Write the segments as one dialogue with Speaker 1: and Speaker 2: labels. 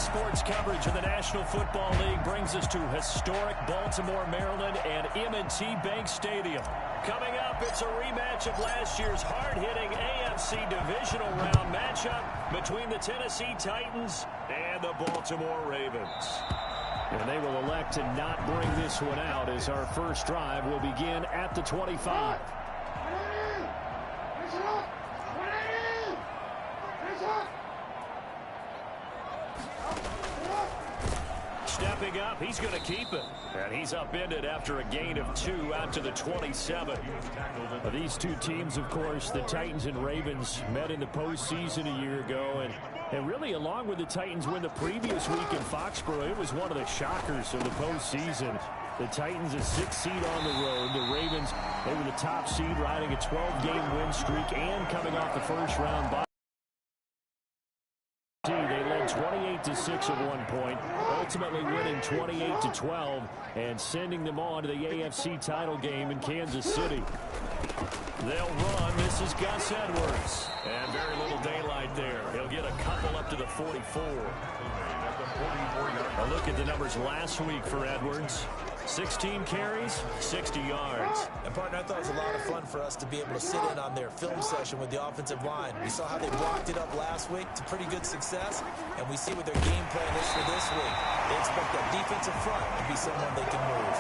Speaker 1: sports coverage of the National Football League brings us to historic Baltimore, Maryland, and M&T Bank Stadium. Coming up, it's a rematch of last year's hard-hitting AFC divisional round matchup between the Tennessee Titans and the Baltimore Ravens. And they will elect to not bring this one out as our first drive will begin at the 25. Stepping up, he's going to keep it. And he's upended after a gain of 2 out to the 27. These two teams, of course, the Titans and Ravens, met in the postseason a year ago. And really, along with the Titans win the previous week in Foxborough, it was one of the shockers of the postseason. The Titans a 6th seed on the road. The Ravens, they were the top seed, riding a 12-game win streak and coming off the first-round bye. They led 28-6 at one point, ultimately winning 28-12 and sending them on to the AFC title game in Kansas City. They'll run. This is Gus Edwards. And very little daylight there. He'll get a couple up to the 44. A look at the numbers last week for Edwards. 16 carries, 60 yards.
Speaker 2: And, partner, I thought it was a lot of fun for us to be able to sit in on their film session with the offensive line. We saw how they blocked it up last week to pretty good success, and we see what their game plan is for this week. They expect that defensive front to be someone they can move.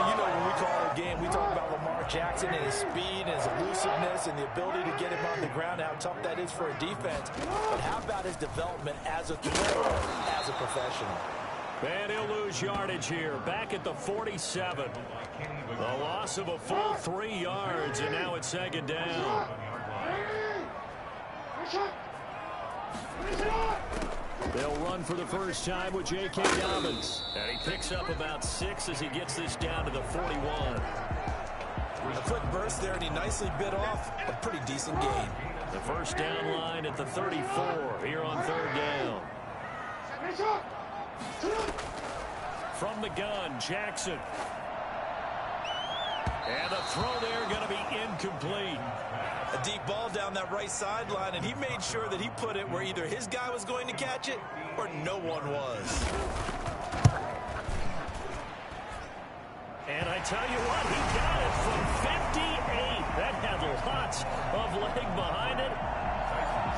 Speaker 3: You know, when we call it a game, we talk about Lamar Jackson and his speed and his elusiveness and the ability to get him on the ground, how tough that is for a defense. But how about his development as a thrower, as a professional?
Speaker 1: And he'll lose yardage here, back at the 47. A loss of a full 3 yards, and now it's second down. They'll run for the first time with J.K. Dobbins. And he picks up about 6 as he gets this down to the 41.
Speaker 2: A quick burst there, and he nicely bit off a pretty decent gain.
Speaker 1: The first down line at the 34 here on third down. From the gun, Jackson. And the throw there going to be incomplete.
Speaker 2: A deep ball down that right sideline, and he made sure that he put it where either his guy was going to catch it or no one was.
Speaker 1: And I tell you what, he got it from 58. That had lots of leg behind it.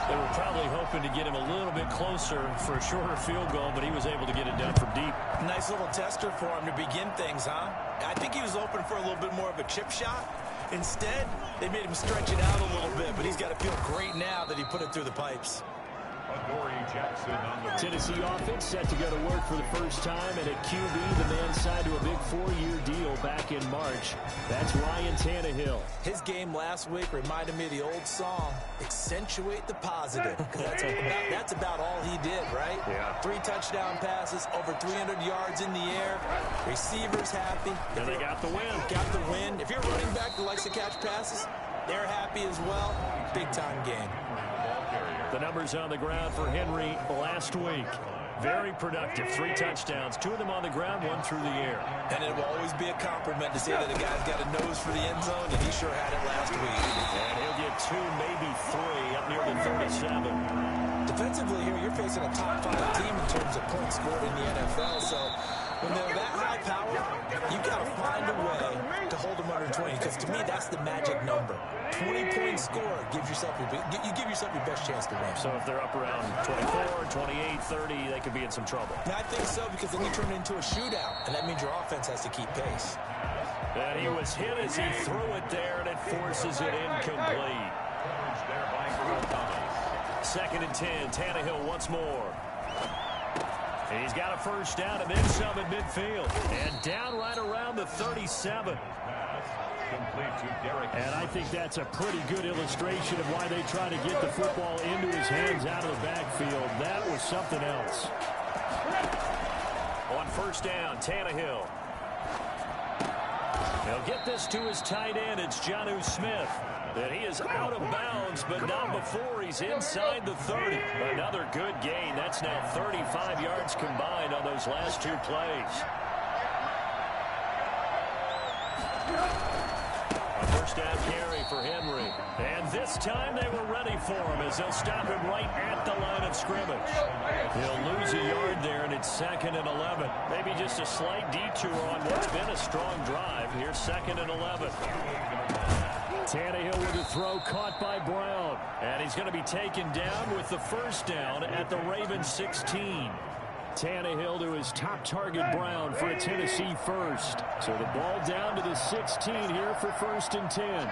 Speaker 1: They were probably hoping to get him a little bit closer for a shorter field goal, but he was able to get it down from deep.
Speaker 2: Nice little tester for him to begin things, huh? I think he was open for a little bit more of a chip shot. Instead, they made him stretch it out a little bit, but he's got to feel great now that he put it through the pipes.
Speaker 1: Tennessee offense set to go to work for the first time, and at QB, the man signed to a big 4-year deal back in March. That's Ryan Tannehill.
Speaker 2: His game last week reminded me of the old song, Accentuate the Positive. That's about all he did, right?
Speaker 1: Yeah.
Speaker 2: 3 touchdown passes, over 300 yards in the air. Receivers happy.
Speaker 1: And they got the win.
Speaker 2: Got the win. If you're a running back that likes to catch passes, they're happy as well. Big-time game.
Speaker 1: The numbers on the ground for Henry last week. Very productive. 3 touchdowns. 2 of them on the ground, 1 through the air.
Speaker 2: And it will always be a compliment to say that a guy's got a nose for the end zone, and he sure had it last week.
Speaker 1: And he'll get 2, maybe 3 up near the 37.
Speaker 2: Defensively here, you're facing a top-5 team in terms of points scored in the NFL, so when they're that high power, you've got to find a way to hold them under 20, because to me, that's the magic number. 20-point score gives yourself you give yourself your best chance to win.
Speaker 1: So if they're up around 24, 28, 30, they could be in some trouble.
Speaker 2: Yeah, I think so, because then you turn it into a shootout, and that means your offense has to keep pace.
Speaker 1: And he was hit as he threw it there, and it forces it incomplete. Second and 10, Tannehill once more. And he's got a first down and then some at midfield. And down right around the 37. And I think that's a pretty good illustration of why they try to get the football into his hands out of the backfield. That was something else. On first down, Tannehill. He'll get this to his tight end. It's Jonnu Smith. And he is out of bounds, but not before he's inside the 30. Another good gain. That's now 35 yards combined on those last 2 plays. A first down carry for Henry. And This time they were ready for him as they'll stop him right at the line of scrimmage. He'll lose a yard there, and it's 2nd and 11. Maybe just a slight detour on what's been a strong drive. Here's 2nd and 11. Tannehill with a throw caught by Brown. And he's going to be taken down with the first down at the Ravens 16. Tannehill to his top target, Brown, for a Tennessee first. So the ball down to the 16 here for 1st and 10.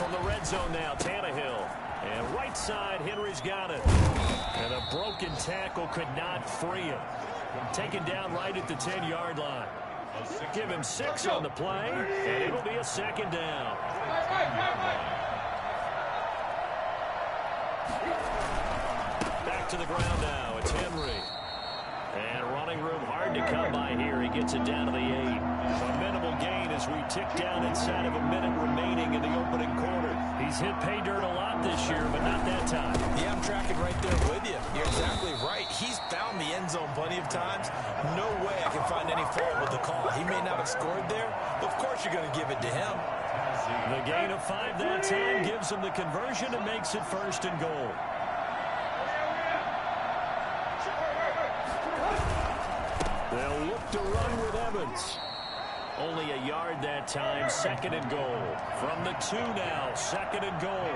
Speaker 1: From the red zone now, Tannehill. And right side, Henry's got it. And a broken tackle could not free him. Taken down right at the 10-yard line. Give him 6 on the play, and it'll be a 2nd down. Back to the ground now. It's Henry. And running room hard to come by here. He gets it down to the 8. A minimal gain as we tick down inside of a minute remaining in the opening quarter. He's hit pay dirt a lot this year, but not that time.
Speaker 2: Yeah, I'm tracking right there with you. You're exactly right. He's found the end zone plenty of times. No way I can find any fault with the call. He may not have scored there. Of course you're going to give it to him.
Speaker 1: The gain of 5 that time gives him the conversion and makes it 1st and goal. They'll look to run with Evans. Only a yard that time, 2nd and goal. From the 2 now, 2nd and goal.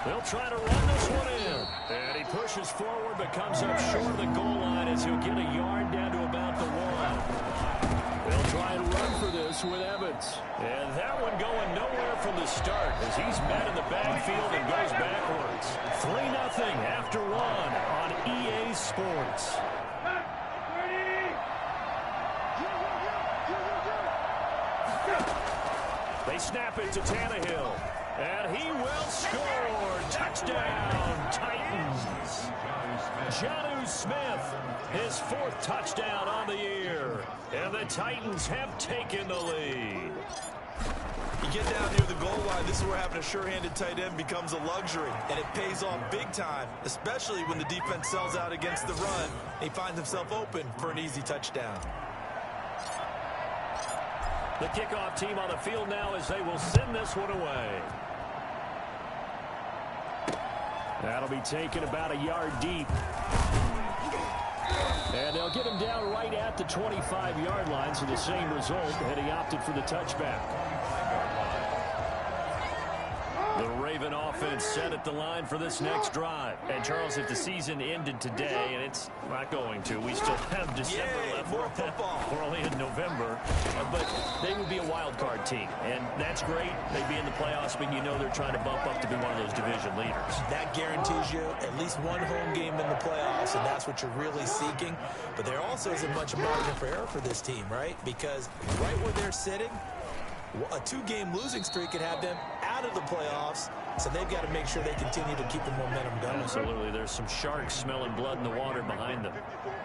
Speaker 1: They'll try to run this one in. And he pushes forward, but comes up short of the goal line as he'll get a yard down to about the 1. They'll try and run for this with Evans. And that one going nowhere from the start as he's met in the backfield and goes backwards. 3-0 after 1 on EA Sports. They snap it to Tannehill. And he will score. Touchdown, Titans. Jonnu Smith, his 4th touchdown on the year. And the Titans have taken the lead.
Speaker 3: You get down near the goal line, this is where having a sure-handed tight end becomes a luxury. And it pays off big time, especially when the defense sells out against the run. He finds himself open for an easy touchdown.
Speaker 1: The kickoff team on the field now as they will send this one away. That'll be taken about a yard deep. And they'll get him down right at the 25-yard line, so the same result, and he opted for the touchback. The Raven offense set at the line for this next drive. And, Charles, if the season ended today, and it's not going to, we still have December left.
Speaker 3: More football.
Speaker 1: We're only in November. But they would be a wild card team. And that's great. They'd be in the playoffs, but you know they're trying to bump up to be one of those division leaders.
Speaker 2: That guarantees you at least one home game in the playoffs, and that's what you're really seeking. But there also isn't much margin for error for this team, right? Because right where they're sitting, a 2-game losing streak could have them out of the playoffs, so they've got to make sure they continue to keep the momentum going.
Speaker 1: Absolutely. There's some sharks smelling blood in the water behind them.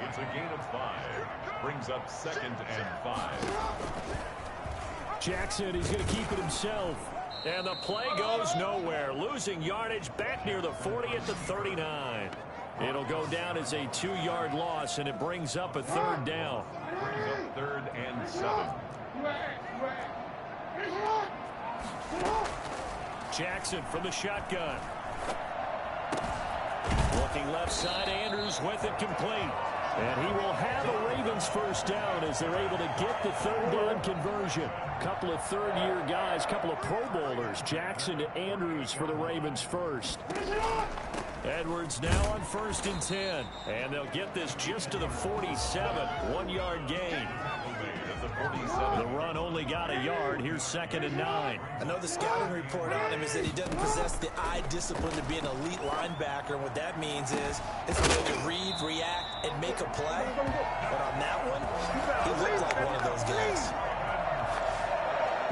Speaker 4: It's a gain of 5. Brings up 2nd and 5.
Speaker 1: Jackson, he's going to keep it himself. And the play goes nowhere. Losing yardage back near the 40 at the 39. It'll go down as a 2-yard loss, and it brings up a 3rd down.
Speaker 4: Brings up 3rd and 7.
Speaker 1: Jackson from the shotgun. Looking left side, Andrews with it complete. And he will have a Ravens first down as they're able to get the 3rd down conversion. Couple of 3rd-year guys, couple of Pro Bowlers. Jackson to Andrews for the Ravens first. Edwards now on 1st and 10. And they'll get this just to the 47. 1-yard gain. The run only got a yard. Here's 2nd and 9.
Speaker 2: I know the scouting report on him is that he doesn't possess the eye discipline to be an elite linebacker. And what that means is his ability to read, react, and make a play. But on that one, he looked like one of those guys.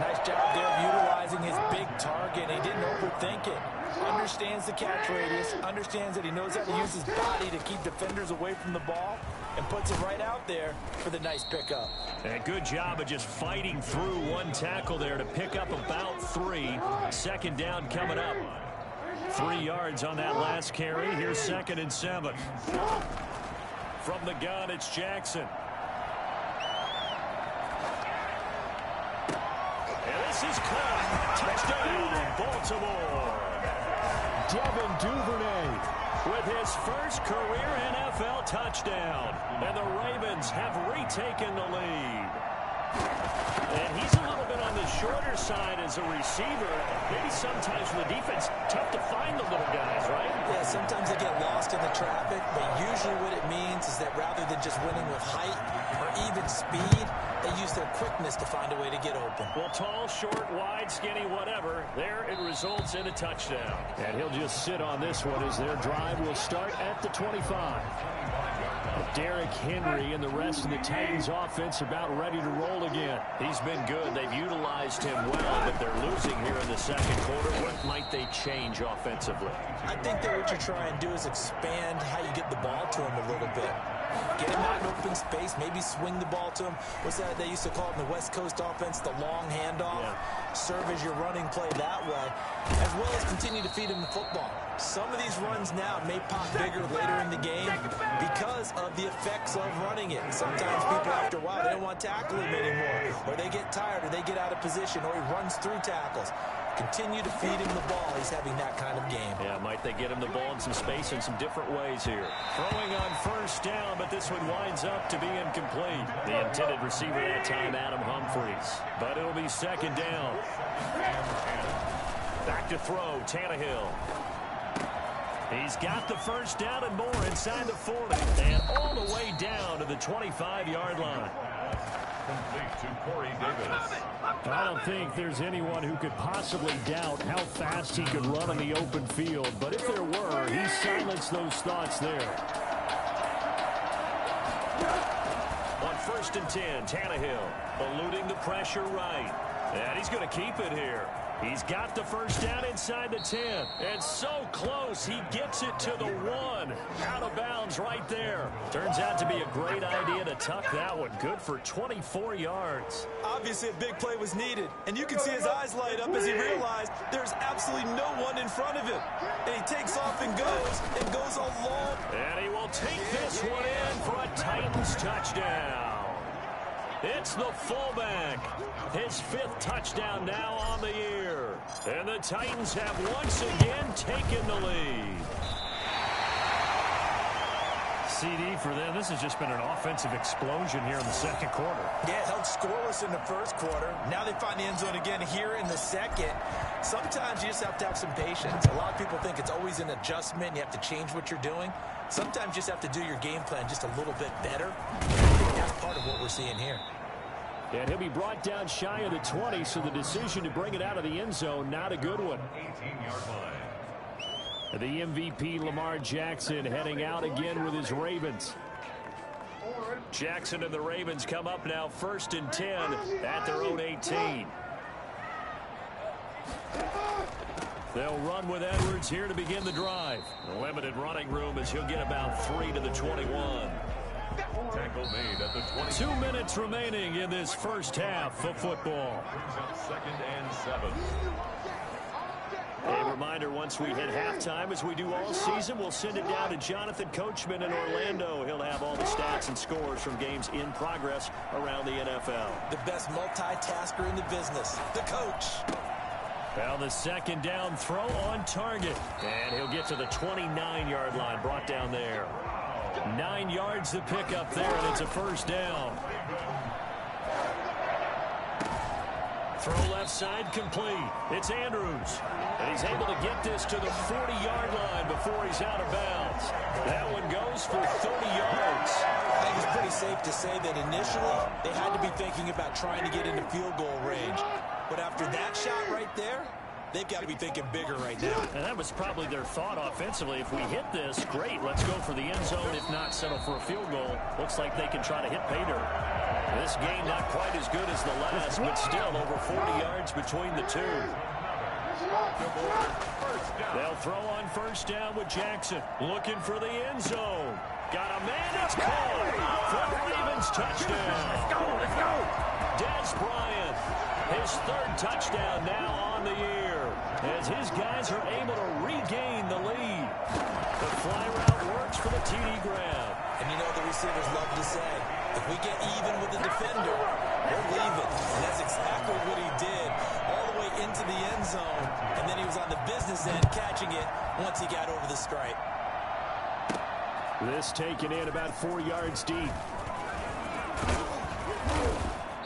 Speaker 2: Nice job there of utilizing his big target. He didn't overthink it. Understands the catch radius, understands that he knows how to use his body to keep defenders away from the ball, and puts it right out there for the nice pickup.
Speaker 1: And a good job of just fighting through one tackle there to pick up about 3. 2nd down coming up. 3 yards on that last carry. Here's 2nd and 7. From the gun, it's Jackson. And this is caught. Touchdown, Baltimore. Devin Duvernay with his first career NFL touchdown. And the Ravens have retaken the lead. And he's a little bit on the shorter side as a receiver. Maybe sometimes for the defense, tough to find the little guys, right?
Speaker 2: Yeah, sometimes they get lost in the traffic, but usually what it means is that rather than just winning with height or even speed, they use their quickness to find a way to get open.
Speaker 1: Well, tall, short, wide, skinny, whatever, there it results in a touchdown. And he'll just sit on this one as their drive will start at the 25. Derrick Henry and the rest of the Titans offense about ready to roll again. He's been good. They've utilized him well, but they're losing here in the second quarter. What might they change offensively?
Speaker 2: I think that what you're trying to do is expand how you get the ball to him a little bit. Get him out in open space, maybe swing the ball to him. What's that they used to call it in the West Coast offense, the long handoff? Yeah. Serve as your running play that way, as well as continue to feed him the football. Some of these runs now may pop bigger later in the game because of the effects of running it. Sometimes people, after a while, they don't want to tackle him anymore, or they get tired, or they get out of position, or he runs through tackles. Continue to feed him the ball. He's having that kind of game.
Speaker 1: Yeah, might they get him the ball in some space in some different ways here. Throwing on first down, but this one winds up to be incomplete. The intended receiver that time, Adam Humphries. But it'll be second down. Back to throw, Tannehill. He's got the first down and more inside the 40. And all the way down to the 25-yard line.
Speaker 4: Complete to Corey Davis.
Speaker 1: I don't think there's anyone who could possibly doubt how fast he could run in the open field. But if there were, he silenced those thoughts there. On 1st and 10, Tannehill eluding the pressure right. And he's going to keep it here. He's got the first down inside the 10. And so close, he gets it to the 1. Out of bounds right there. Turns out to be a great idea to tuck that one. Good for 24 yards.
Speaker 2: Obviously, a big play was needed. And you can see his eyes light up as he realized there's absolutely no one in front of him. And he takes off and goes a long.
Speaker 1: And he will take this one in for a Titans touchdown. It's the fullback. His 5th touchdown now on the year. And the Titans have once again taken the lead. CD for them. This has just been an offensive explosion here in the second quarter.
Speaker 2: Yeah, held scoreless in the first quarter. Now they find the end zone again here in the second. Sometimes you just have to have some patience. A lot of people think it's always an adjustment. You have to change what you're doing. Sometimes you just have to do your game plan just a little bit better. I think that's part of what we're seeing here.
Speaker 1: And he'll be brought down shy of the 20, so the decision to bring it out of the end zone, not a good one.
Speaker 4: 18-yard line.
Speaker 1: The MVP, Lamar Jackson, heading out again with his Ravens. Jackson and the Ravens come up now 1st and 10 at their own 18. They'll run with Edwards here to begin the drive. Limited running room as he'll get about 3 to the 21.
Speaker 4: Tackle made at the 20.
Speaker 1: 2 minutes remaining in this first half of football.
Speaker 4: Brings up 2nd and 7.
Speaker 1: A reminder, once we hit halftime, as we do all season, we'll send it down to Jonathan Coachman in Orlando. He'll have all the stats and scores from games in progress around the NFL.
Speaker 2: The best multitasker in the business, the coach.
Speaker 1: Well, the second down throw on target. And he'll get to the 29-yard line, brought down there. 9 yards to pick up there, and it's a first down. Throw left side complete. It's Andrews. And he's able to get this to the 40-yard line before he's out of bounds. That one goes for 30 yards.
Speaker 2: I think it's pretty safe to say that initially they had to be thinking about trying to get into field goal range. But after that shot right there, they've got to be thinking bigger right now.
Speaker 1: And that was probably their thought offensively. If we hit this, great. Let's go for the end zone. If not, settle for a field goal. Looks like they can try to hit pay dirt. This game not quite as good as the last, but still over 40 yards between the two. They'll throw on first down with Jackson. Looking for the end zone. Got a man. It's caught for the Ravens touchdown.
Speaker 3: Let's go.
Speaker 1: Des Bryant, his 3rd touchdown now on the year, as his guys are able to regain the lead. The fly route works for the TD grab.
Speaker 2: And you know the receivers love to say, if we get even with the defender, we'll leave it. And that's exactly what he did. All the way into the end zone, and then he was on the business end catching it once he got over the stripe.
Speaker 1: This taken in about 4 yards deep.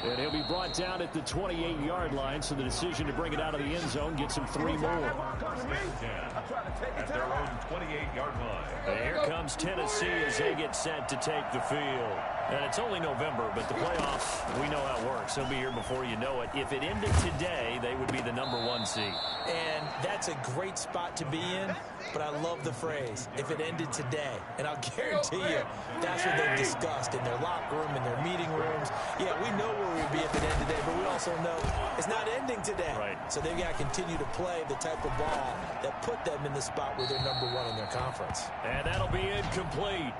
Speaker 1: And he'll be brought down at the 28-yard line, so the decision to bring it out of the end zone gets him 3 more.
Speaker 4: At their own 28-yard line.
Speaker 1: And here comes Tennessee as they get set to take the field. And it's only November, but the playoffs, we know how it works. They'll be here before you know it. If it ended today, they would be the #1 seed.
Speaker 2: And that's a great spot to be in, but I love the phrase, if it ended today. And I'll guarantee you, that's what they've discussed in their locker room, in their meeting rooms. Yeah, we know where we'd be if it ended today, but we also know it's not ending today.
Speaker 1: Right.
Speaker 2: So they've got to continue to play the type of ball that put them in the spot where they're #1 in their conference.
Speaker 1: And that'll be incomplete.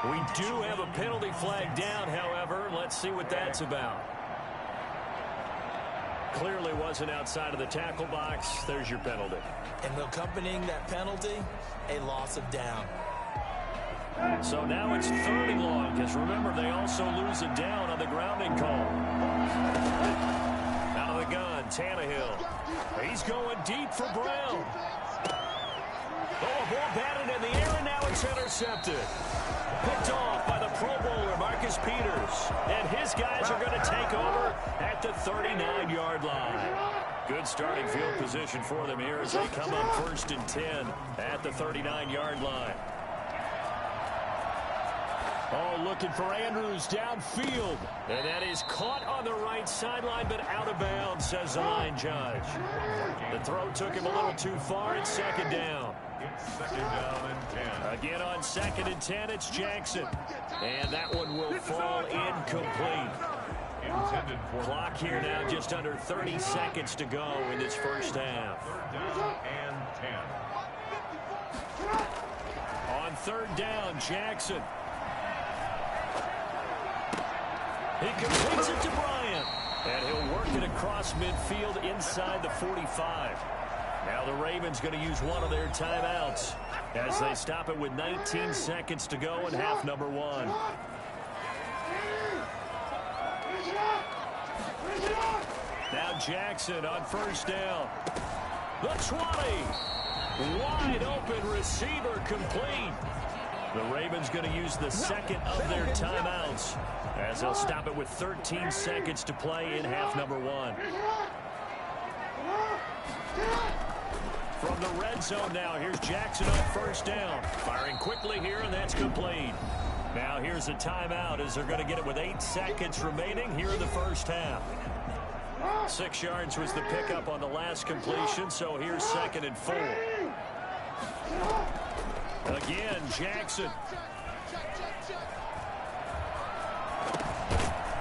Speaker 1: We do have a penalty flag down, however. Let's see what that's about. Clearly wasn't outside of the tackle box. There's your penalty.
Speaker 2: And accompanying that penalty, a loss of down.
Speaker 1: So now it's 3rd and long, because remember, they also lose a down on the grounding call. Out of the gun, Tannehill. He's going deep for Brown. Oh, a ball batted in the air, and now it's intercepted. Picked off by the Pro Bowler, Marcus Peters. And his guys are going to take over at the 39-yard line. Good starting field position for them here as they come up 1st and 10 at the 39-yard line. Oh, looking for Andrews downfield. And that is caught on the right sideline, but out of bounds, says the line judge. The throw took him a little too far. It's 2nd down.
Speaker 4: It's 2nd down and 10.
Speaker 1: Again on 2nd and 10, it's Jackson. And that one will fall incomplete.
Speaker 4: Intended for
Speaker 1: Clock here now, just under 30 seconds to go in this first half.
Speaker 4: 3rd down and 10.
Speaker 1: On 3rd down, Jackson. He completes it to Bryant. And he'll work it across midfield inside the 45. Now the Ravens going to use one of their timeouts as they stop it with 19 seconds to go in half number 1. Now Jackson on 1st down. The 20. Wide open receiver complete. The Ravens going to use the 2nd of their timeouts as they'll stop it with 13 seconds to play in half number 1. From the red zone now, here's Jackson on 1st down. Firing quickly here, and that's complete. Now here's a timeout as they're going to get it with 8 seconds remaining here in the first half. 6 yards was the pickup on the last completion, so here's 2nd and 4. Again, Jackson.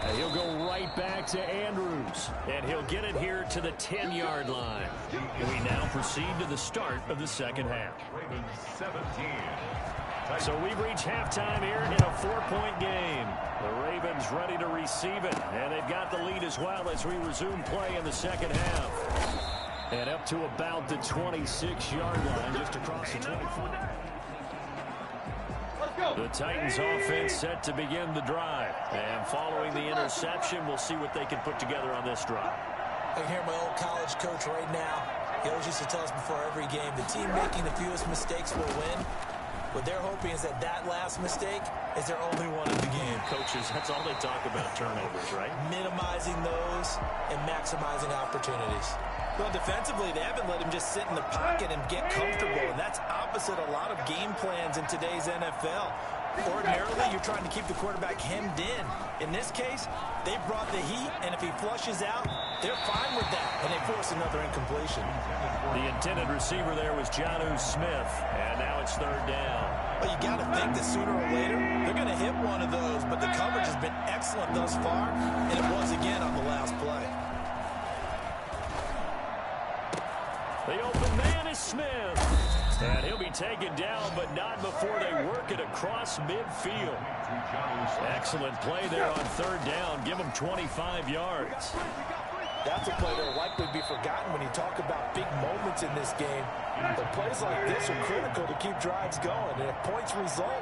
Speaker 1: And he'll go right back to Andrews. And he'll get it here to the 10-yard line. And we now proceed to the start of the 2nd half.
Speaker 4: Ravens 17.
Speaker 1: So we've reached halftime here in a 4-point game. The Ravens ready to receive it. And they've got the lead as well as we resume play in the 2nd half. And up to about the 26-yard line, just across the 24. The Titans offense set to begin the drive. And following the interception, we'll see what they can put together on this drive.
Speaker 2: I can hear my old college coach right now. He always used to tell us before every game, the team making the fewest mistakes will win. What they're hoping is that that last mistake is their only one in the game.
Speaker 1: Coaches, that's all they talk about, turnovers, right?
Speaker 2: Minimizing those and maximizing opportunities. Well, defensively, they haven't let him just sit in the pocket and get comfortable, and that's opposite a lot of game plans in today's NFL. Ordinarily, you're trying to keep the quarterback hemmed in. In this case, they brought the heat, and if he flushes out, they're fine with that, and they force another incompletion.
Speaker 1: The intended receiver there was Jonnu Smith, and now it's 3rd down.
Speaker 2: Well, you got to think that sooner or later, they're going to hit one of those, but the coverage has been excellent thus far, and it was again on the last play.
Speaker 1: The open man is Smith. And he'll be taken down, but not before they work it across midfield. Excellent play there on 3rd down. Give them 25 yards.
Speaker 3: That's a play that will likely be forgotten when you talk about big moments in this game. But plays like this are critical to keep drives going. And if points result,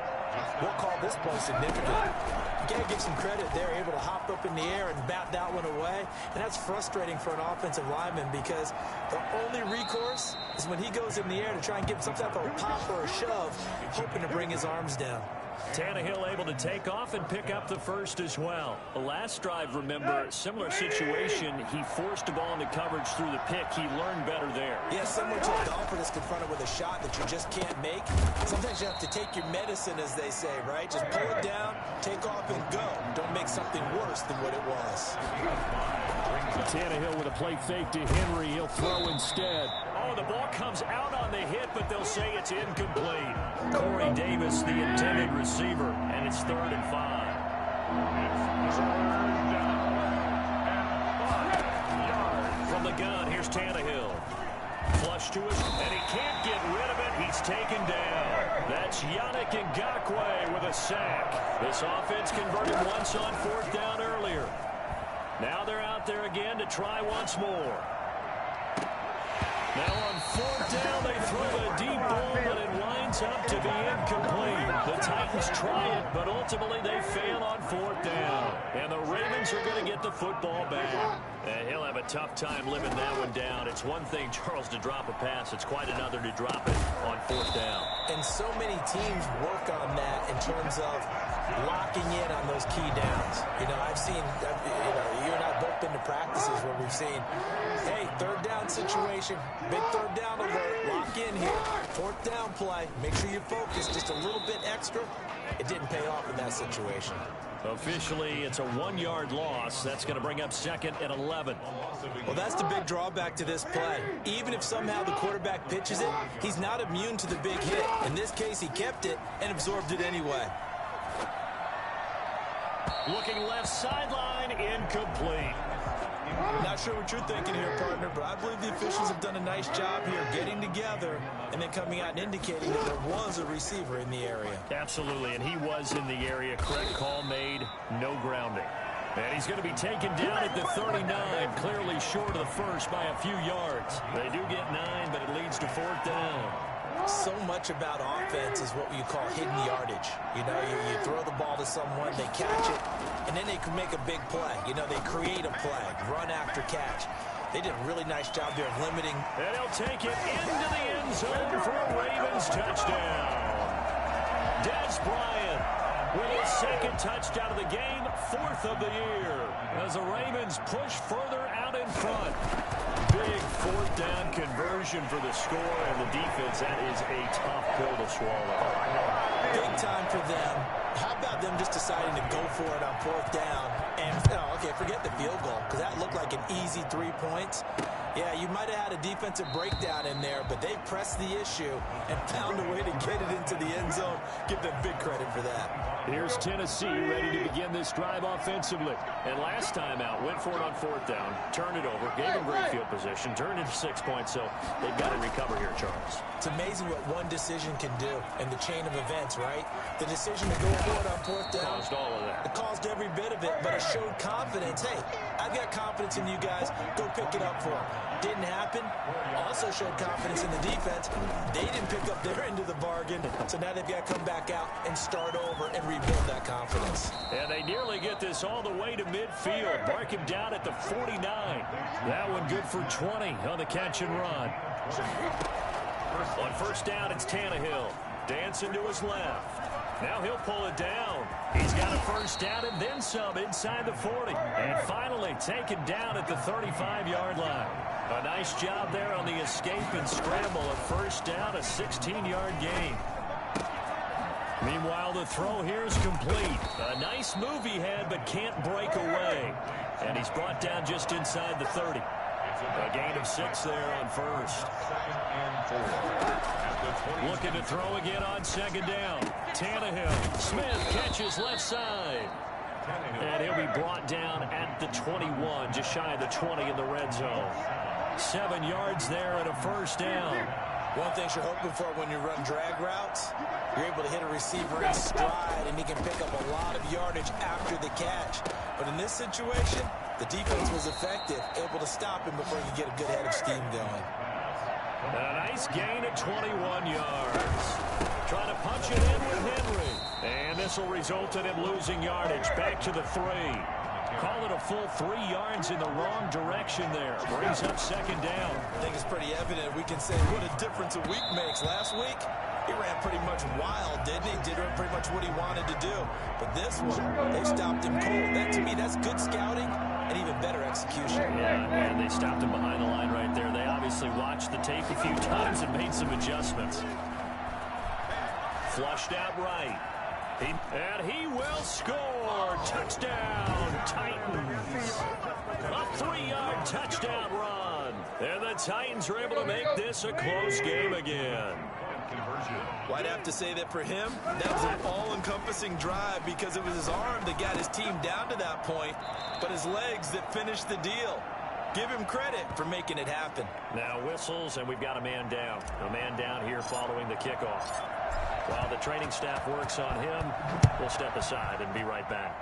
Speaker 2: We'll call this play significant. You got to give some credit. They're able to hop up in the air and bat that one away. And that's frustrating for an offensive lineman because the only recourse is when he goes in the air to try and get some type of a pop or a shove, hoping to bring his arms down.
Speaker 1: Tannehill able to take off and pick up the first as well. The last drive, remember, similar situation. He forced the ball into coverage through the pick. He learned better there.
Speaker 2: Yeah, similar to a golfer that's confronted with a shot that you just can't make. Sometimes you have to take your medicine, as they say, right? Just pull it down, take off, and go. Don't make something worse than what it was.
Speaker 1: Tannehill with a play fake to Henry. He'll throw instead. Oh, the ball comes out on the hit, but they'll say it's incomplete. Corey Davis, the intended receiver, and it's 3rd and 5. From the gun, here's Tannehill. Flush to it, and he can't get rid of it. He's taken down. That's Yannick Ngakoue with a sack. This offense converted once on 4th down earlier. Now they're out there again to try once more. Now on 4th down, they throw a deep ball, but it winds up to be incomplete. The Titans try it, but ultimately they fail on 4th down. And the Ravens are going to get the football back. And he'll have a tough time living that one down. It's one thing, Charles, to drop a pass. It's quite another to drop it on 4th down.
Speaker 2: And so many teams work on that in terms of locking in on those key downs. You know, I've seen, you and I both been to practices where we've seen, hey, 3rd down situation, big 3rd down alert, lock in here, 4th down play, make sure you focus just a little bit extra. It didn't pay off in that situation.
Speaker 1: Officially, it's a 1-yard loss. That's going to bring up 2nd and 11.
Speaker 2: Well, that's the big drawback to this play. Even if somehow the quarterback pitches it, he's not immune to the big hit. In this case, he kept it and absorbed it anyway.
Speaker 1: Looking left sideline, incomplete.
Speaker 2: Not sure what you're thinking here, partner, but I believe the officials have done a nice job here getting together and then coming out and indicating that there was a receiver in the area.
Speaker 1: Absolutely, and he was in the area. Correct call made, no grounding. And he's going to be taken down at the 39, clearly short of the first by a few yards. They do get 9, but it leads to 4th down.
Speaker 2: So much about offense is what you call hidden yardage. You know, you throw the ball to someone, they catch it, and then they can make a big play. You know, they create a play, run after catch. They did a really nice job there of limiting.
Speaker 1: And he'll take it into the end zone for a Ravens touchdown. Des Bryant with his 2nd touchdown of the game, 4th of the year, as the Ravens push further out in front. Big 4th down conversion for the score, and the defense, that is a tough pill to swallow.
Speaker 2: Big time for them. How about them just deciding to go for it on 4th down? And, okay, forget the field goal, because that looked like an easy 3 points. Yeah, you might have had a defensive breakdown in there, but they pressed the issue and found a way to get it into the end zone. Give them big credit for that.
Speaker 1: Here's Tennessee ready to begin this drive offensively. And last time out, went for it on 4th down, turned it over, gave them great field position, turned into 6 points, so they've got to recover here, Charles.
Speaker 2: It's amazing what one decision can do in the chain of events, right? The decision to go for it on 4th down.
Speaker 1: Caused all of that.
Speaker 2: It caused every bit of it, but it showed confidence. Hey, I've got confidence in you guys. Go pick it up for them. Didn't happen. Also showed confidence in the defense. They didn't pick up their end of the bargain, so now they've got to come back out and start over and rebuild that confidence.
Speaker 1: And they nearly get this all the way to midfield. Mark him down at the 49. That one good for 20 on the catch and run. On 1st down, it's Tannehill. Dancing to his left. Now he'll pull it down. He's got a 1st down and then some inside the 40. And finally taken down at the 35-yard line. A nice job there on the escape and scramble. A 1st down, a 16-yard gain. Meanwhile, the throw here is complete. A nice move he had, but can't break away. And he's brought down just inside the 30. A gain of 6 there on 1st. Looking to throw again on 2nd down. Tannehill. Smith catches left side. And he'll be brought down at the 21, just shy of the 20 in the red zone. 7 yards there and a 1st down.
Speaker 2: One thing you're hoping for when you run drag routes, you're able to hit a receiver in stride, and he can pick up a lot of yardage after the catch. But in this situation, the defense was effective, able to stop him before you get a good head of steam going.
Speaker 1: A Nice gain of 21 yards. Trying to punch it in with Henry. And this will result in him losing yardage. Back to the 3. Call it a full 3 yards in the wrong direction there. Brings up second down.
Speaker 2: I think it's pretty evident. We can say what a difference a week makes. Last week, he ran pretty much wild, didn't he? Did pretty much what he wanted to do. But this one, they stopped him cold. That, to me, that's good scouting and even better execution.
Speaker 1: Yeah, and they stopped him behind the line right there. They obviously watched the tape a few times and made some adjustments. Flushed out right. And he will score. Touchdown, Titans. A 3-yard touchdown run. And the Titans are able to make this a close game again.
Speaker 2: Well, I'd have to say that for him, that was an all-encompassing drive because it was his arm that got his team down to that point, but his legs that finished the deal. Give him credit for making it happen.
Speaker 1: Now whistles, and we've got a man down. A man down here following the kickoff. While the training staff works on him, we'll step aside and be right back.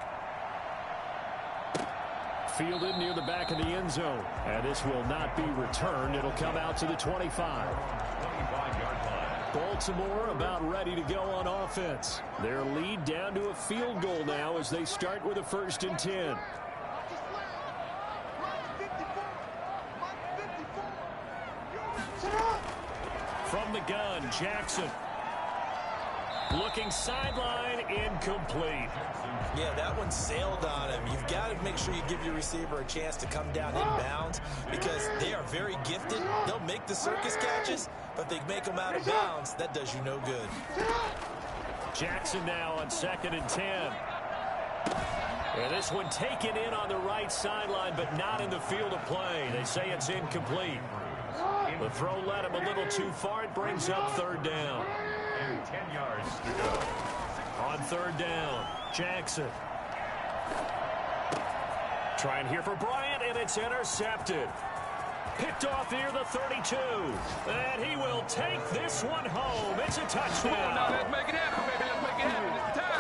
Speaker 1: Fielded near the back of the end zone. And this will not be returned. It'll come out to the 25.
Speaker 4: 25-yard line.
Speaker 1: Baltimore about ready to go on offense. Their lead down to a field goal now as they start with a 1st and 10. From the gun, Jackson. Looking sideline, incomplete.
Speaker 2: Yeah, that one sailed on him. You've got to make sure you give your receiver a chance to come down inbounds because they are very gifted. They'll make the circus catches, but they make them out of bounds. That does you no good.
Speaker 1: Jackson now on 2nd and 10. And this one taken in on the right sideline, but not in the field of play. They say it's incomplete. The throw led him a little too far. It brings up 3rd down.
Speaker 4: And 10 yards to go.
Speaker 1: On 3rd down, Jackson. Trying here for Bryant, and it's intercepted. Picked off near the 32. And he will take this one home. It's a touchdown.
Speaker 5: Come on now, let's make it happen, baby. Let's make it happen. It's time.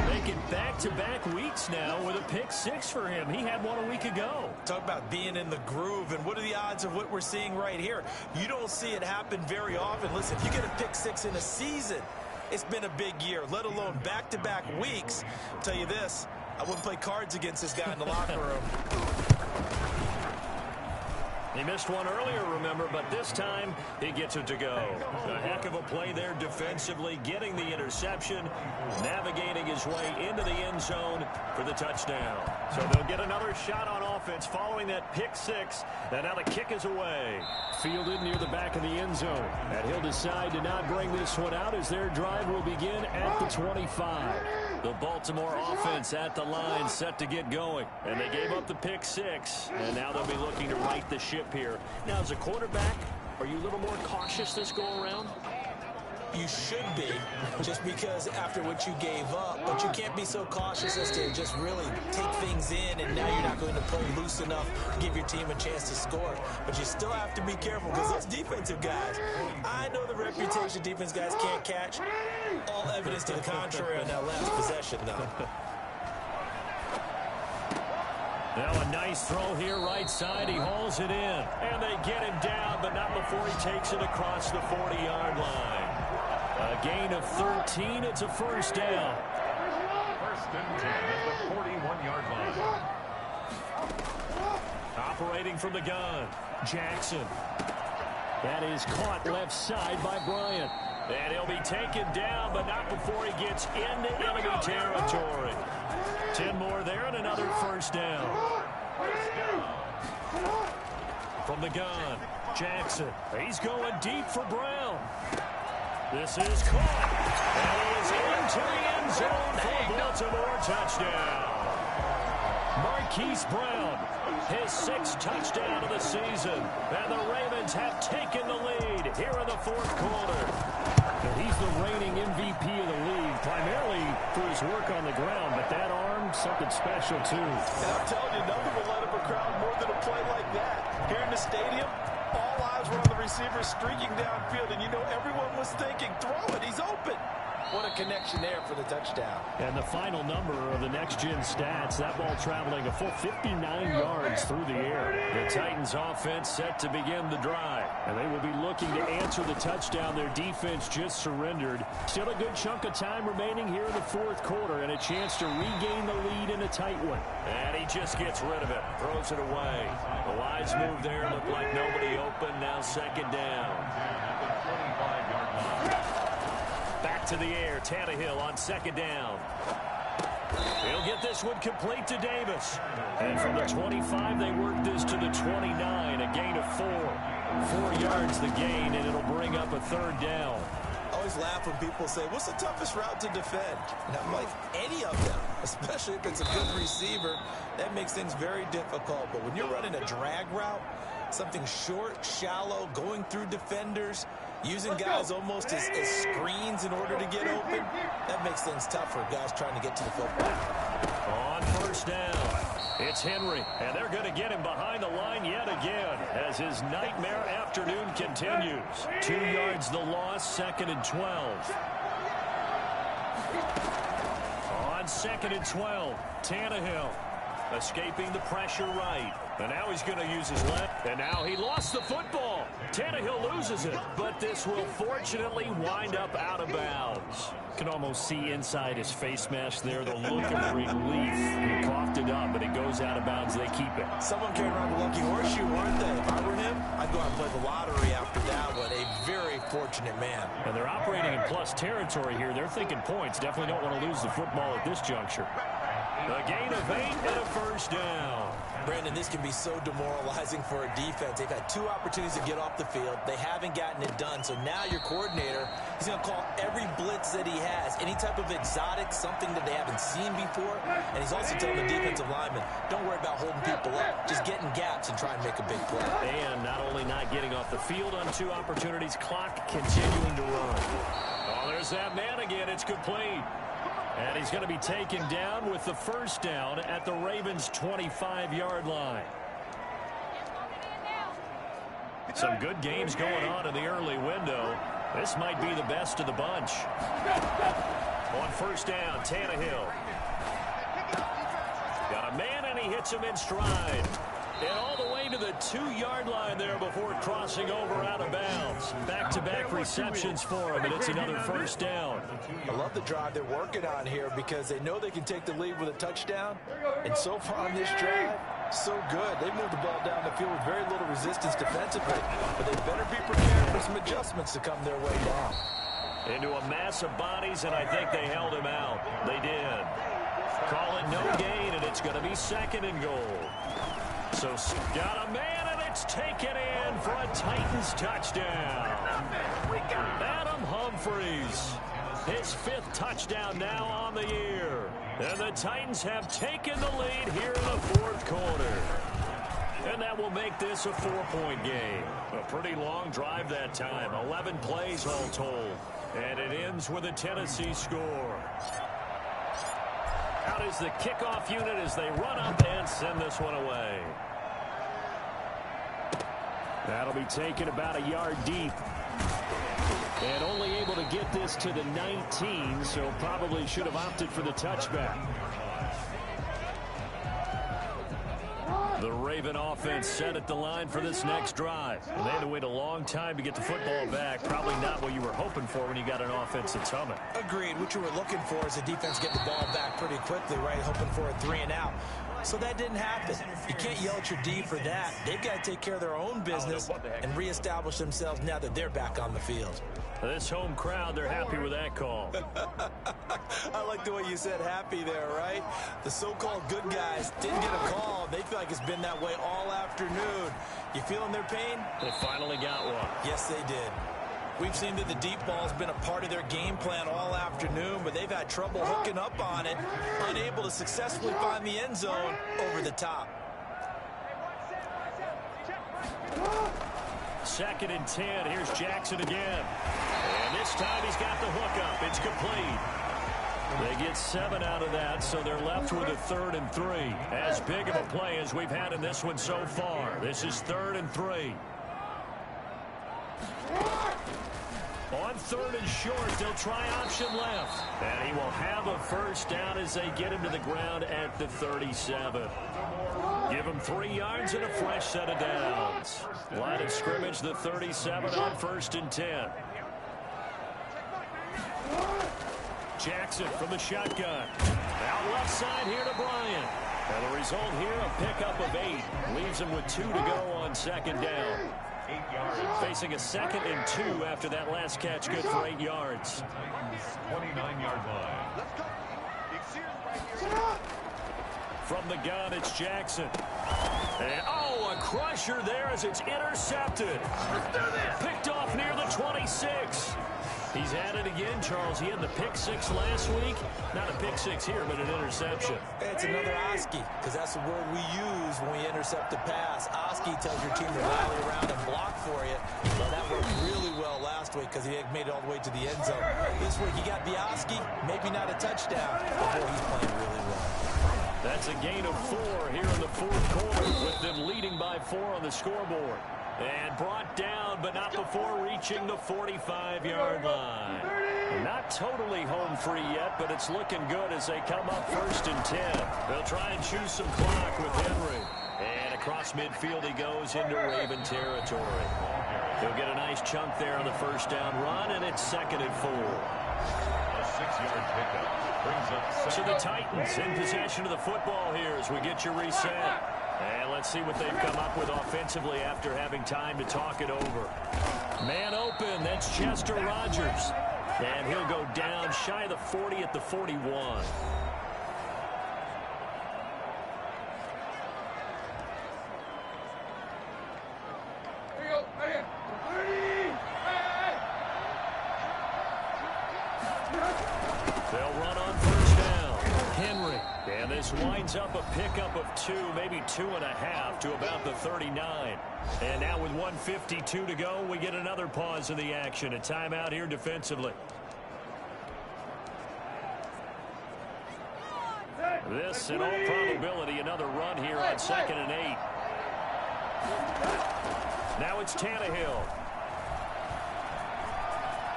Speaker 1: Making back-to-back weeks now with a pick 6 for him. He had one a week ago.
Speaker 2: Talk about being in the groove, and what are the odds of what we're seeing right here? You don't see it happen very often. Listen, if you get a pick 6 in a season, it's been a big year, let alone back-to-back weeks. I'll tell you this, I wouldn't play cards against this guy in the locker room.
Speaker 1: He missed one earlier, remember, but this time he gets it to go. A heck of a play there defensively, getting the interception, navigating his way into the end zone for the touchdown. So they'll get another shot on offense following that pick 6, and now the kick is away. Fielded near the back of the end zone, and he'll decide to not bring this one out as their drive will begin at the 25. The Baltimore offense at the line set to get going, and they gave up the pick 6, and now they'll be looking to right the ship here. Now, as a quarterback, are you a little more cautious this go-around?
Speaker 2: You should be, just because after what you gave up, but you can't be so cautious as to just really take things in, and now you're not going to play loose enough to give your team a chance to score. But you still have to be careful because those defensive guys, I know the reputation defense guys can't catch. All evidence to the contrary on that last possession, though.
Speaker 1: Now a nice throw here right side. He hauls it in. And they get him down, but not before he takes it across the 40-yard line. A gain of 13. It's a 1st down.
Speaker 4: 1st and 10 at the 41-yard line.
Speaker 1: Operating from the gun, Jackson. That is caught left side by Bryant. And he'll be taken down, but not before he gets into enemy territory. 10 more there and another 1st down. From the gun, Jackson. He's going deep for Brown. This is caught. And he is into the end zone for a Baltimore touchdown. Marquise Brown, his 6th touchdown of the season. And the Ravens have taken the lead here in the 4th quarter. And he's the reigning MVP of the league, primarily for his work on the ground, but that arm, something special too.
Speaker 3: And I'm telling you, nothing will let up a crowd more than a play like that. Here in the stadium, all eyes were on the receiver streaking downfield, and you know everyone was thinking, throw it, he's open. What a connection there for the touchdown.
Speaker 1: And the final number of the next-gen stats, that ball traveling a full 59 yards through the air. The Titans offense set to begin the drive. And they will be looking to answer the touchdown their defense just surrendered. Still a good chunk of time remaining here in the fourth quarter and a chance to regain the lead in a tight one. And he just gets rid of it, throws it away. The wise move there, looked like nobody open. Now second down. Back to the air, Tannehill on second down. He'll get this one complete to Davis. And from the 25, they work this to the 29, a gain of 4. 4 yards the gain, and it'll bring up a third down.
Speaker 2: I always laugh when people say, what's the toughest route to defend? And I'm like, any of them, especially if it's a good receiver. That makes things very difficult. But when you're running a drag route, something short, shallow, going through defenders, using guys almost as screens in order to get open, that makes things tough for guys trying to get to the football.
Speaker 1: On first down, it's Henry, and they're going to get him behind the line yet again as his nightmare afternoon continues. 2 yards the loss, second and 12. On second and 12, Tannehill escaping the pressure right. And now he's going to use his left. And now he lost the football. Tannehill loses it. But this will fortunately wind up out of bounds. Can almost see inside his face mask there the look of relief. He coughed it up, but it goes out of bounds. They keep it.
Speaker 2: Someone carrying around the lucky horseshoe, aren't they? If I were him, I'd go out and play the lottery after that one. A very fortunate man.
Speaker 1: And they're operating in plus territory here. They're thinking points. Definitely don't want to lose the football at this juncture. A gain of 8 and a first down.
Speaker 2: Brandon, this can be so demoralizing for a defense. They've had 2 opportunities to get off the field. They haven't gotten it done. So now your coordinator, he's going to call every blitz that he has, any type of exotic, something that they haven't seen before. And he's also telling the defensive lineman, don't worry about holding people up. Just get in gaps and try and make a big play.
Speaker 1: And not only not getting off the field on 2 opportunities, clock continuing to run. Oh, there's that man again. It's complete. And he's going to be taken down with the first down at the Ravens' 25-yard line. Some good games going on in the early window. This might be the best of the bunch. On first down, Tannehill. Got a man, and he hits him in stride. And all the way to the 2-yard line there before crossing over out of bounds. Back-to-back receptions for him, and it's another first down.
Speaker 3: I love the drive they're working on here because they know they can take the lead with a touchdown. And so far on this drive, so good. They moved the ball down the field with very little resistance defensively. But they better be prepared for some adjustments to come their way down.
Speaker 1: Into a mass of bodies, and I think they held him out. They did. Call it no gain, and it's going to be second and goal. So got a man, and it's taken in for a Titans touchdown. Adam Humphries, his 5th touchdown now on the year. And the Titans have taken the lead here in the fourth quarter. And that will make this a 4-point game. A pretty long drive that time, 11 plays all told. And it ends with a Tennessee score. Out is the kickoff unit as they run up and send this one away. That'll be taken about a yard deep. And only able to get this to the 19, so probably should have opted for the touchback. The Raven offense set at the line for this next drive. And they had to wait a long time to get the football back. Probably not what you were hoping for when you got an offense that's humming.
Speaker 2: Agreed. What you were looking for is the defense getting the ball back pretty quickly, right? Hoping for a 3 and out. So that didn't happen. You can't yell at your D for that. They've got to take care of their own business and reestablish themselves now that they're back on the field.
Speaker 1: This home crowd, they're happy with that call.
Speaker 2: I like the way you said happy there, right? The so-called good guys didn't get a call. They feel like it's been that way all afternoon. You feeling their pain?
Speaker 1: They finally got one.
Speaker 2: Yes, they did. We've seen that the deep ball's been a part of their game plan all afternoon, but they've had trouble hooking up on it, unable to successfully find the end zone over the top.
Speaker 1: Second and 10. Here's Jackson again. And this time he's got the hookup. It's complete. They get 7 out of that, so they're left with a 3rd and 3. As big of a play as we've had in this one so far. This is 3rd and 3. On 3rd and short, they'll try option left. And he will have a first down as they get him to the ground at the 37. Give him 3 yards and a fresh set of downs. Line of scrimmage, the 37 on 1st and 10. Jackson from the shotgun. Out left side here to Bryant. And the result here, a pickup of 8. Leaves him with 2 to go on 2nd down.
Speaker 4: 8 yards.
Speaker 1: Facing a 2nd and 2 after that last catch, good for 8 yards.
Speaker 4: 29-yard line.
Speaker 1: From the gun, it's Jackson. And, a crusher there as it's intercepted. Picked off near the 26. He's at it again, Charles. He had the pick 6 last week. Not a pick 6 here, but an interception.
Speaker 2: It's another Oski, because that's the word we use when we intercept a pass. Oski tells your team to rally around and block for you. Well, that worked really well last week because he made it all the way to the end zone. This week, he got the Oski, maybe not a touchdown, but boy, he's playing really well.
Speaker 1: That's a gain of 4 here in the 4th quarter, with them leading by 4 on the scoreboard. And brought down, but not before reaching the 45-yard line. Not totally home free yet, but it's looking good as they come up 1st and 10. They'll try and choose some clock with Henry. And across midfield he goes into Raven territory. He'll get a nice chunk there on the 1st down run, and it's 2nd and 4.
Speaker 4: A 6-yard pickup brings up
Speaker 1: So the Titans in possession of the football here as we get you reset. And let's see what they've come up with offensively after having time to talk it over. Man open, that's Chester Rogers. And he'll go down shy of the 40 at the 41. They'll run on 1st down. Henry. And this winds up a pickup of 2, maybe 2.5 to about the 39. And now with 1:52 to go, we get another pause in the action. A timeout here defensively. This, in all probability, another run here on 2nd and 8. Now it's Tannehill.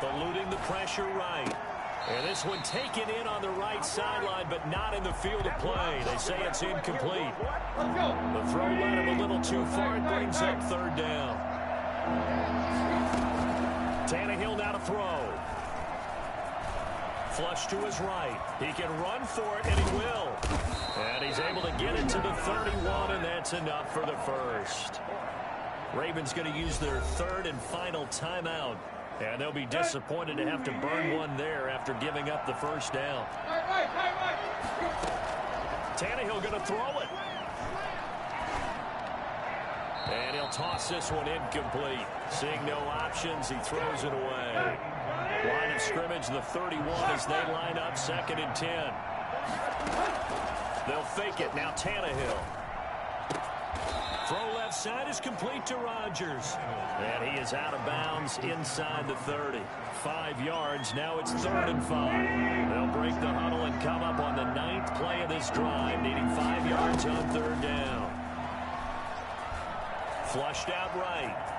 Speaker 1: Eluding the pressure right. And this one taken in on the right sideline, but not in the field of play. They say it's incomplete. The throw led him a little too far. It brings up 3rd down. Tannehill now to throw. Flush to his right. He can run for it, and he will. And he's able to get it to the 31, and that's enough for the first. Ravens going to use their 3rd and final timeout. And they'll be disappointed to have to burn one there after giving up the 1st down. Tannehill going to throw it. And he'll toss this one incomplete. Seeing no options, he throws it away. Line of scrimmage, the 31 as they line up 2nd and 10. They'll fake it. Now Tannehill. Throw left side is complete to Rodgers. And he is out of bounds inside the 30. 5 yards. Now it's 3rd and 5. They'll break the huddle and come up on the 9th play of this drive, needing 5 yards on 3rd down. Flushed out right.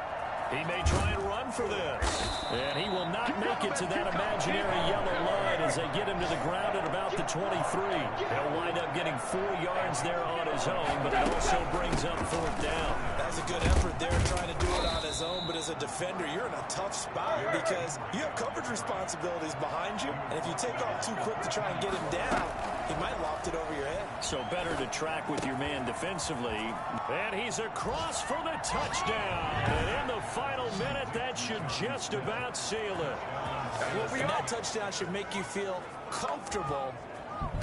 Speaker 1: He may try and run for this. And he will not make it to that imaginary yellow line as they get him to the ground at about the 23. He'll wind up getting 4 yards there on his own, but it also brings up 4th down.
Speaker 2: That's a good effort there, trying to do it on his own, but as a defender, you're in a tough spot because you have coverage responsibilities behind you, and if you take off too quick to try and get him down, he might loft it over your head.
Speaker 1: So better to track with your man defensively. And he's across for the touchdown. And in the final minute, that should just about seal it.
Speaker 2: And that touchdown should make you feel comfortable.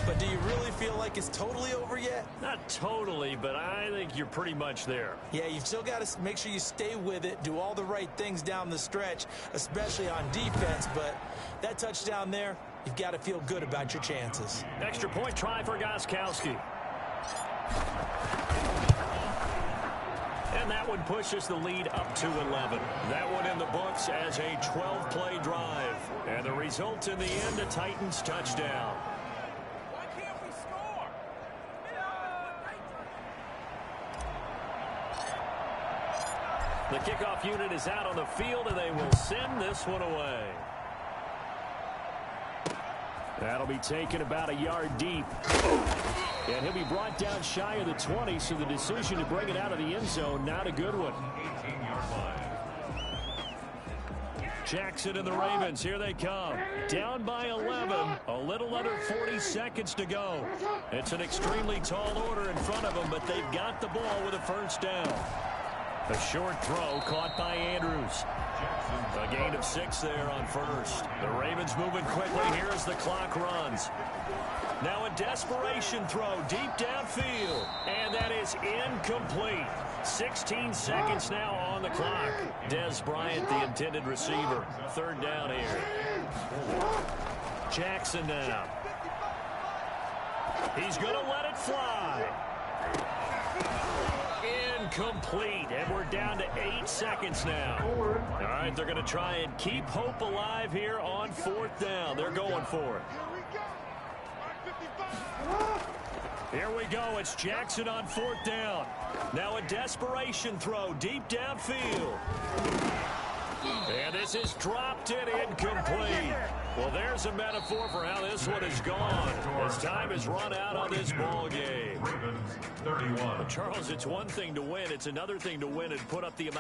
Speaker 2: But do you really feel like it's totally over yet?
Speaker 1: Not totally, but I think you're pretty much there.
Speaker 2: Yeah, you've still got to make sure you stay with it, do all the right things down the stretch, especially on defense. But that touchdown there, you've got to feel good about your chances.
Speaker 1: Extra point try for Gostkowski. And that one pushes the lead up to 11. That one in the books as a 12-play drive. And the result in the end, a Titans touchdown. The kickoff unit is out on the field, and they will send this one away. That'll be taken about a yard deep. And he'll be brought down shy of the 20, so the decision to bring it out of the end zone, not a good one.
Speaker 4: 18-yard line.
Speaker 1: Jackson and the Ravens, here they come. Down by 11, a little under 40 seconds to go. It's an extremely tall order in front of them, but they've got the ball with a first down. A short throw caught by Andrews. A gain of 6 there on first. The Ravens moving quickly here as the clock runs. Now a desperation throw deep downfield, and that is incomplete. 16 seconds now on the clock. Dez Bryant, the intended receiver. Third down here. Jackson now. He's going to let it fly. Incomplete, and we're down to 8 seconds now. All right, they're going to try and keep hope alive here on 4th down. They're going for it. Here we go. It's Jackson on 4th down. Now a desperation throw deep downfield. And this is dropped in incomplete. Well, there's a metaphor for how this one is gone as time has run out on this ball game.
Speaker 4: Ravens 31.
Speaker 1: Charles, it's one thing to win. It's another thing to win and put up the amount